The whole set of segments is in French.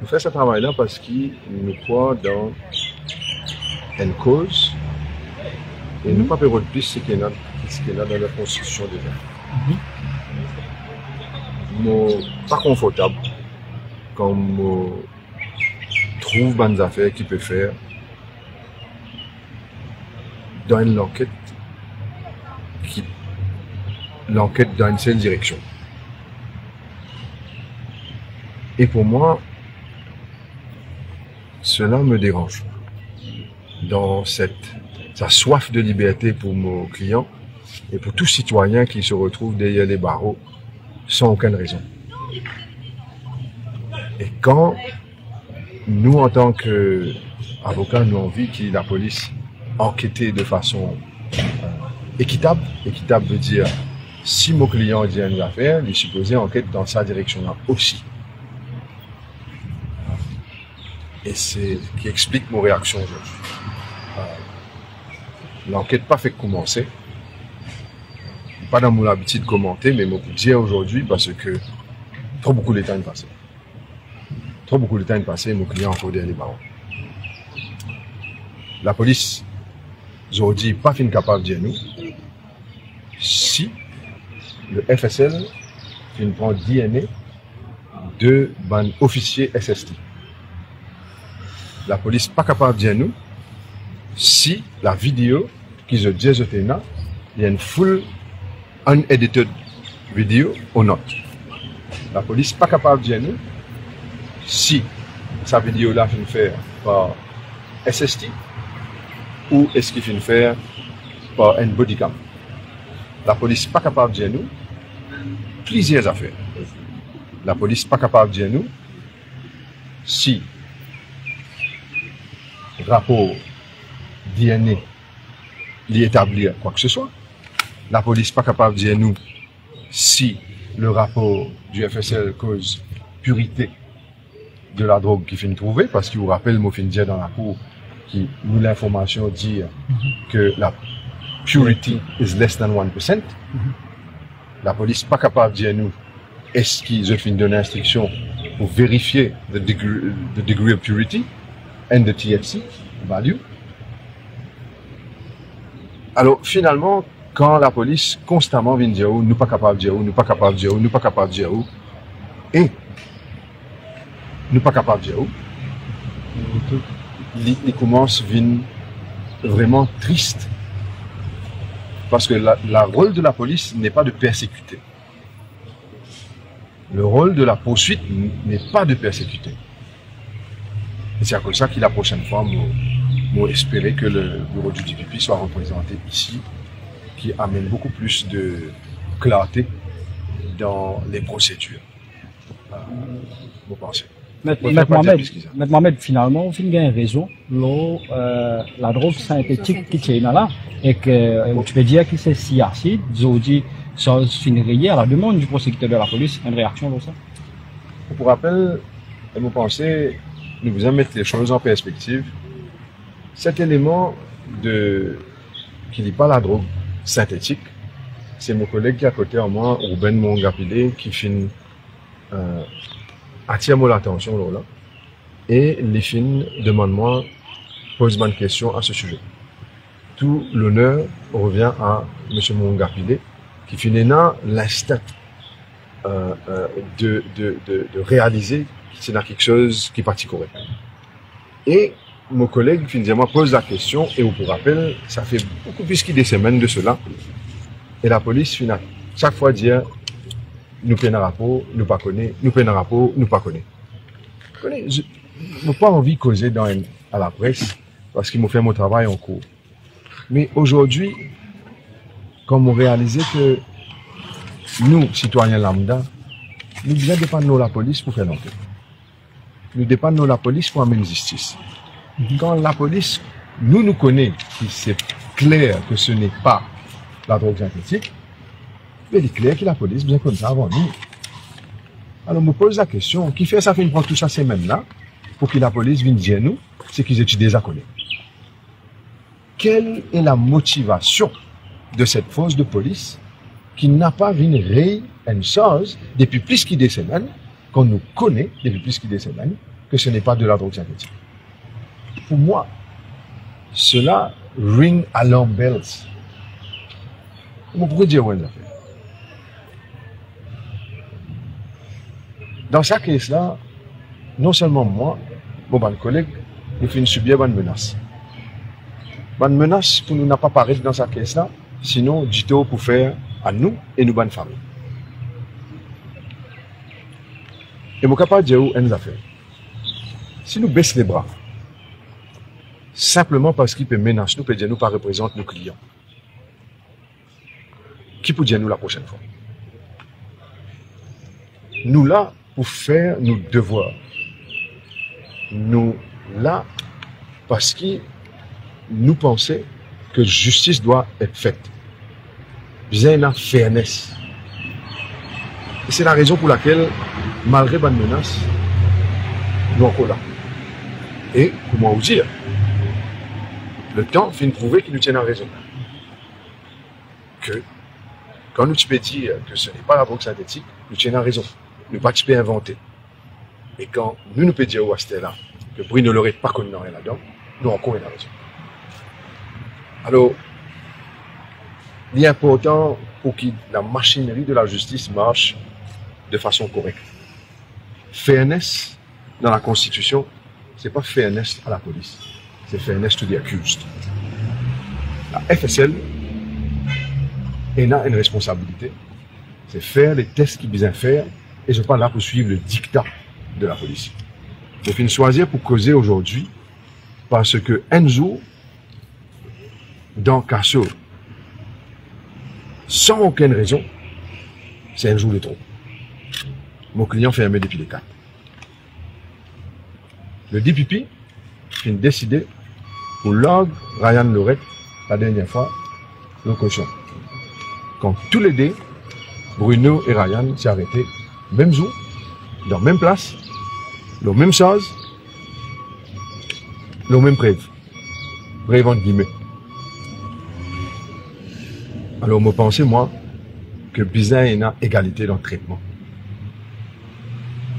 Nous faisons ce travail-là parce que nous croyons dans une cause et nous ne pouvons pas plus ce qui est là dans la constitution déjà. Je ne suis pas confortable quand je trouve des affaires qui peuvent faire dans l'enquête dans une seule direction. Et pour moi, cela me dérange. Dans sa soif de liberté pour nos clients et pour tout citoyen qui se retrouve derrière les barreaux sans aucune raison. Et quand nous, en tant qu'avocats, nous avons envie que la police enquête de façon équitable. Équitable veut dire, si mon client dit une affaire, il est supposé enquête dans sa direction-là aussi. Et c'est ce qui explique mon réaction aujourd'hui. L'enquête pas fait commencer. Pas dans mon habitude de commenter, mais je peux dire aujourd'hui parce que trop beaucoup de temps est passé. Trop beaucoup de temps est passé et mon client a encore derrière les barreaux. La police, aujourd'hui, pas fin capable de dire nous si le FSL prend DNA de ban officier SST. La police pas capable de dire nous si la vidéo qu'ils ont dit il y a une full unedited vidéo ou non. La police pas capable de dire nous si sa vidéo là finit faire par SST ou est-ce qu'il finit faire par une bodycam. La police pas capable de dire nous plusieurs affaires. La police pas capable de dire nous si rapport DNA l'établir quoi que ce soit. La police pas capable de dire nous si le rapport du FSL cause purité de la drogue qui finit trouver, parce qu'il vous rappelle, moi fin dire dans la cour qui nous l'information dit que la purity is less than 1%. La police pas capable de dire nous est-ce qu'ils ont fini de donner instruction pour vérifier the degree of purity and the THC value. Alors finalement, quand la police constamment vient dire nous pas capable de dire nous pas capable de dire nous pas capable de dire et nous pas capable de dire il commence à venir vraiment triste parce que la rôle de la police n'est pas de persécuter. Le rôle de la poursuite n'est pas de persécuter. Et c'est à cause de ça que la prochaine fois, moi espérer que le bureau du DPP soit représenté ici, qui amène beaucoup plus de clarté dans les procédures. Vous pensez? Mohamed, finalement, on finit une raison. La drogue synthétique qui est là, et que tu peux dire que c'est si acide, aujourd'hui, ça finirait à la demande du prosécuteur de la police, une réaction comme ça? Pour rappel, vous pensez, nous vous mettre les choses en perspective. Cet élément qui n'est pas la drogue synthétique, c'est mon collègue qui est à côté en moi, Ruben Mongapile, qui finit attire mon attention là, et les fins demande-moi, pose-moi une question à ce sujet. Tout l'honneur revient à M. Mongapile, qui finit dans l'instinct de réaliser que c'est quelque chose qui est parti correct. Et mon collègue finalement pose la question, et vous rappelle, ça fait beaucoup plus que des semaines de cela, et la police finit chaque fois dire nous prenons un rapport, nous pas connaît, nous prenons un rapport, nous pas connaît. Je n'ai pas envie de causer à la presse parce qu'il m'a fait mon travail en cours. Mais aujourd'hui, comme on réalise que nous, citoyens lambda, nous devons dépendre de la police pour faire l'enquête. Nous dépendons de la police pour amener justice. Quand la police nous connaît, c'est clair que ce n'est pas la drogue synthétique, mais il est clair que la police bien comme ça avant nous. Alors, je me pose la question, qui fait ça fait prendre tout ça ces mêmes-là, pour que la police vienne dire nous, c'est qu'ils étudient déjà connaît. Quelle est la motivation de cette force de police qui n'a pas vu une chose depuis plus que des semaines, qu'on nous connaît depuis plus que des semaines, que ce n'est pas de la drogue synthétique. Pour moi, cela ring alarm bells. Vous pouvez dire ouais, dans ce cas-là, non seulement moi, mon collègue, nous faisons subir une menace. Une menace pour nous n'a pas paraître dans ce cas-là, sinon du tout pour faire à nous et nous bonnes familles. Et je suis capable de dire où nous affaires. Si nous baissons les bras, simplement parce qu'il peut menacer nous, peut dire nous pas représente nos clients. Qui peut dire nous la prochaine fois? Nous là pour faire nos devoirs. Nous là parce que nous pensons que justice doit être faite. Bien la fairness. Et c'est la raison pour laquelle, malgré bonne menace, nous sommes encore là. Et pour moi vous dire, le temps fait prouver qu'il nous tient en raison. Que quand nous peux dire que ce n'est pas la drogue synthétique, nous tiens en raison. Nous pas inventer. Et quand nous pouvons dire au là que Bruno Lorette pas connu rien là-dedans, nous encore une raison. Alors, il est important pour que la machinerie de la justice marche de façon correcte. Fairness dans la Constitution, ce n'est pas fairness à la police, c'est fairness to the accused. La FSL a une responsabilité, c'est faire les tests qu'ils besoin faire, et je ne suis pas là pour suivre le dictat de la police. Je vais choisir pour causer aujourd'hui, parce que un jour, dans Casso, sans aucune raison, c'est un jour de trop. Mon client fait fermé depuis les 4. Le DPP a décidé pour log Ryan Lorette la dernière fois le cochon. Quand tous les deux, Bruno et Ryan s'est arrêtés, même jour, dans la même place, la même chose, la même preuve. Preuve entre guillemets. Alors, je pense, moi, que bizarre y a égalité dans le traitement.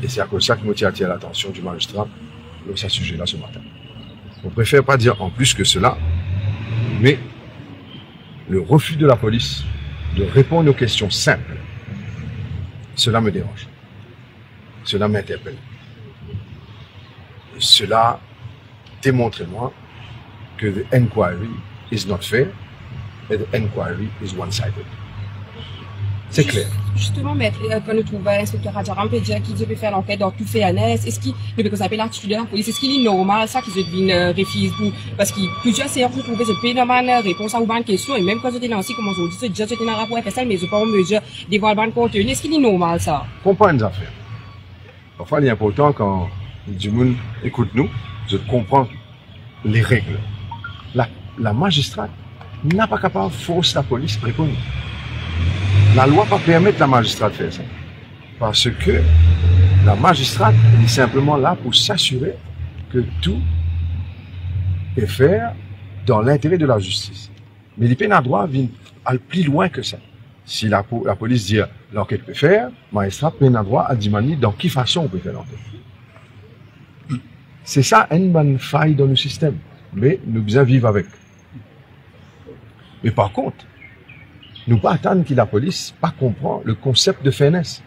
Et c'est à cause de ça que je tiens à attirer l'attention du magistrat sur ce sujet-là ce matin. On préfère pas dire en plus que cela, mais le refus de la police de répondre aux questions simples, cela me dérange. Cela m'interpelle. Et cela démontre moi que the inquiry is not fair and the inquiry is one-sided. C'est clair. Justement, maître, quand nous trouvons l'inspecteur Adjaram peut dire qu'il peut faire l'enquête dans tout fairness, est-ce qu'il ne peut s'appeler l'attitude de la police, est-ce qu'il est normal ça qu'ils deviennent refuse pour, parce que plusieurs séances nous trouvent ce pénomène réponse à une question, et même quand j'étais dans aussi, comme on dit, c'est déjà c'était dans le rapport FSL, mais je pas en mesure de voir le contenu, est-ce qu'il est normal ça? Comprendre les affaires. Parfois, il est important quand du monde écoute nous, je comprends les règles. La magistrate n'a pas capable de forcer la police à répondre. La loi ne va pas permettre la magistrate de faire ça. Parce que la magistrate est simplement là pour s'assurer que tout est fait dans l'intérêt de la justice. Mais les pénadroits viennent aller plus loin que ça. Si la police dit l'enquête peut faire, le magistrat pénadroit a dit dans quelle façon on peut faire l'enquête. C'est ça une bonne faille dans le système. Mais nous devons vivre avec. Mais par contre, nous ne pouvons pas attendre que la police ne comprenne le concept de fairness.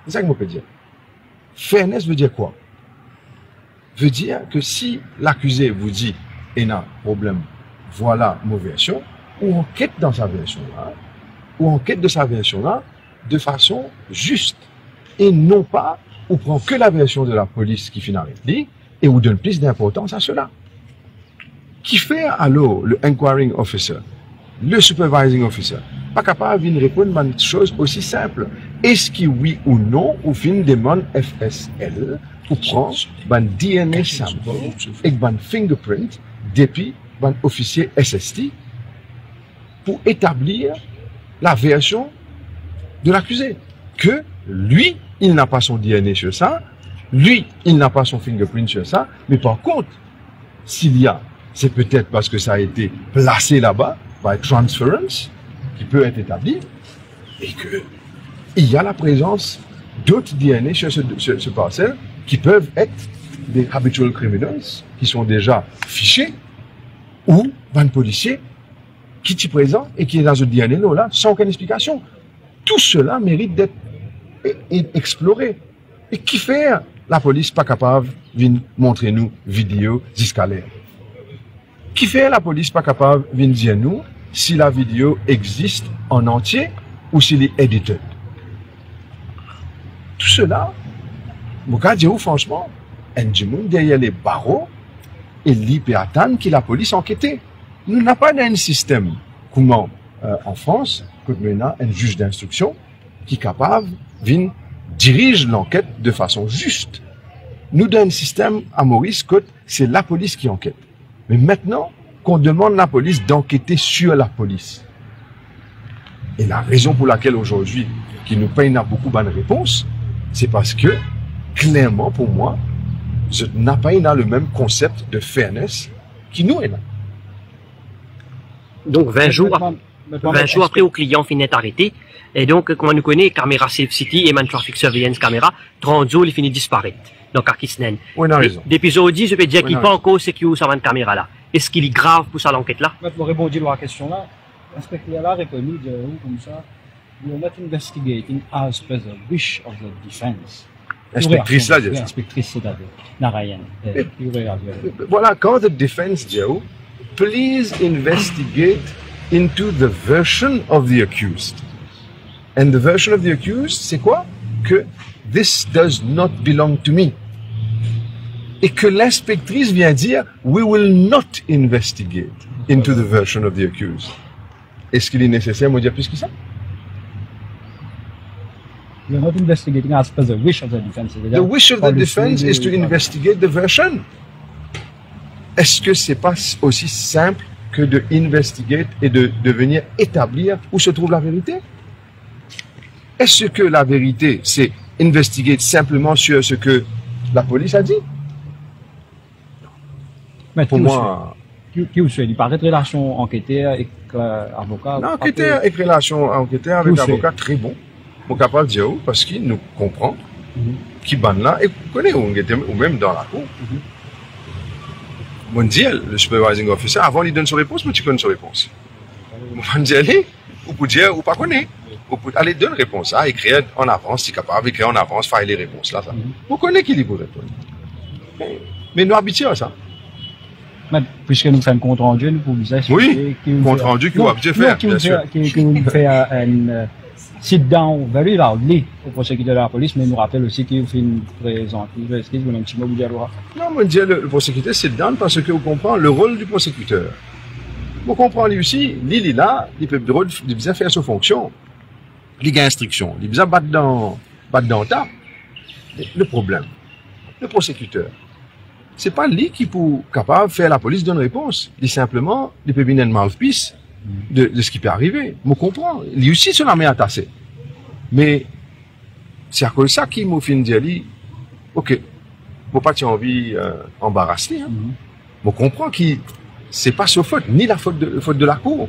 C'est ça que je peux dire. Fairness veut dire quoi? Veut dire que si l'accusé vous dit il y a un problème, voilà ma version, ou enquête dans sa version-là, ou enquête de sa version-là, de façon juste. Et non pas, ou prend que la version de la police qui finit réplique, et vous donne plus d'importance à cela. Qui fait alors le inquiring officer, le supervising officer, pas capable de répondre à une chose aussi simple. Est-ce que oui ou non, ou fin demande FSL pour prendre un DNA sample et un fingerprint depuis un officier SST pour établir la version de l'accusé. Que lui, il n'a pas son DNA sur ça, lui, il n'a pas son fingerprint sur ça, mais par contre, s'il y a, c'est peut-être parce que ça a été placé là-bas, by transference, qui peut être établi, et qu'il y a la présence d'autres DNA sur ce parcelle qui peuvent être des habitual criminals, qui sont déjà fichés, ou un policier qui est présent et qui est dans ce DNA là, sans aucune explication. Tout cela mérite d'être exploré. Et qui fait la police pas capable de montrer nous vidéo d'escalaire? Qui fait la police pas capable de dire nous si la vidéo existe en entier ou s'il est édité? Tout cela, je peux dire franchement, un monde derrière les barreaux et l'hypertane qui la police enquêter. Nous n'avons pas un système comment en France, quand maintenant un juge d'instruction qui est capable de diriger l'enquête de façon juste. Nous dans un système à Maurice, c'est la police qui enquête. Mais maintenant, qu'on demande à la police d'enquêter sur la police. Et la raison pour laquelle aujourd'hui, qui nous paye beaucoup de bonnes réponses, c'est parce que, clairement pour moi, je n'ai pas le même concept de fairness qui nous est là. Donc 20 jours après, au client finit arrêté. Et donc, comme on nous connaît, caméra Safe City et Man Traffic Surveillance caméra, 30 jours, il finit disparaître. Donc, à Kisnen. Oui, on a raison. Depuis aujourd'hui, je peux dire qu'il n'est pas encore sécurisé sur cette caméra-là. Est-ce qu'il est grave pour ça l'enquête-là? Je vais répondre à la question-là. L'inspecteur a répondu de où comme ça? We are not investigating as per the wish of the defense. Inspectrice là, dit. Inspectrice, c'est-à-dire Narayan. Voilà, quand the defense dit, please investigate into the version of the accused. And the version of the accused, c'est quoi? Que this does not belong to me. Et que l'inspectrice vient dire, we will not investigate into the version of the accused. Est-ce qu'il est nécessaire de dire plus que ça? We are not investigating as per the wish of the defense. The wish of the defense is to investigate the version. Est-ce que c'est pas aussi simple que de investigate et de venir établir où se trouve la vérité? Est-ce que la vérité, c'est investigate simplement sur ce que la police a dit? Mais pour moi... Qui vous souhaite? Il paraît relation enquêteur et avocat? Non, enquêteur et relation enquêteur avec avocat très bon. Je suis capable de dire parce qu'il nous comprend, qui banne là, et vous connaissez, ou même dans la cour. Mon Dieu, le supervising officer, avant il donne sa réponse, mais tu connais sa réponse. Mon Dieu, allez, ou pour dire, ou pas connaître. Allez, donne réponse, hein, écrire en avance, si capable, écrire en avance, faire les réponses là. Ça. Vous connaissez qui est pour répondre. Mais nous habituons à ça. Mais puisque nous faisons un compte rendu, nous pouvons dire. Oui, compte rendu que vous habituez faire, bien sûr. Qui nous fait un sit-down very loudly au prosécuteur de la police, mais nous rappelle aussi qu'il fait une présentation. Est-ce que vous avez un petit mot à vous dire? Non, mon Dieu, le prosécuteur sit-down parce que vous comprenez le rôle du prosécuteur. Vous comprenez lui aussi, lui, il est là, il peut bien faire sa fonction. Il a instruction, il a battre dans le tas. Le problème, le prosécuteur, c'est pas lui qui est capable de faire la police d'une réponse. Il simplement, il peut venir un mouthpiece de ce qui peut arriver. Je comprends. Lui aussi, c'est la main attassée. Mais c'est à cause de ça qu'il m'a fait dire, ok, je n'ai pas envie d'embarrasser. Je comprends que ce n'est pas sa faute, ni la faute de la cour.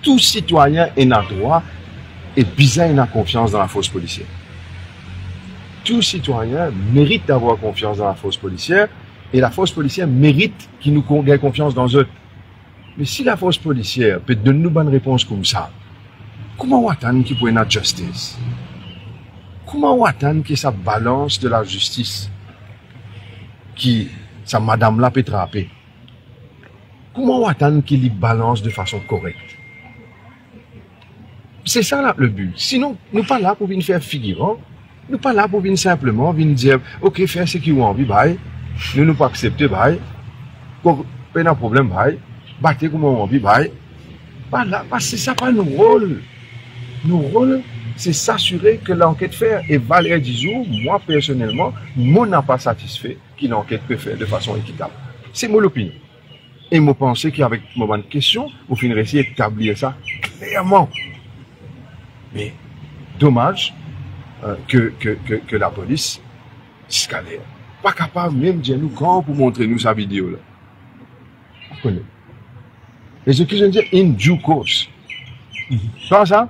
Tout citoyen est en droit et bizarre n'a confiance dans la force policière. Tout citoyen mérite d'avoir confiance dans la force policière et la force policière mérite qu'il nous gagne confiance dans eux. Mais si la force policière peut donner une bonne réponse comme ça, comment on attend qu'il peut y avoir une justice? Comment on attend que ça balance de la justice qui, ça madame-là peut trapper? Comment on attend qu'il y balance de façon correcte? C'est ça là, le but. Sinon, nous pas là pour venir faire figurant. Nous pas là pour venir simplement venir dire, ok, faire ce qu'ils ont envie, bye. Nous ne pas accepter, bye. Pas de problème, bye. Battez comme on a envie, bye. Pas là, parce que c'est ça pas nos rôles. Nos rôles, c'est s'assurer que l'enquête fait. Et Valérie Dizou, moi personnellement, moi n'a pas satisfait qu'il l'enquête peut faire de façon équitable. C'est mon opinion. Et moi pensais qu'avec mon question, vous finirez essayer d'établir ça clairement. Mais dommage que la police scalaire. Pas capable même de dire nous quand pour montrer nous sa vidéo là. Vous connaissez. Et ce que je veux dire, in due course. Pas ça?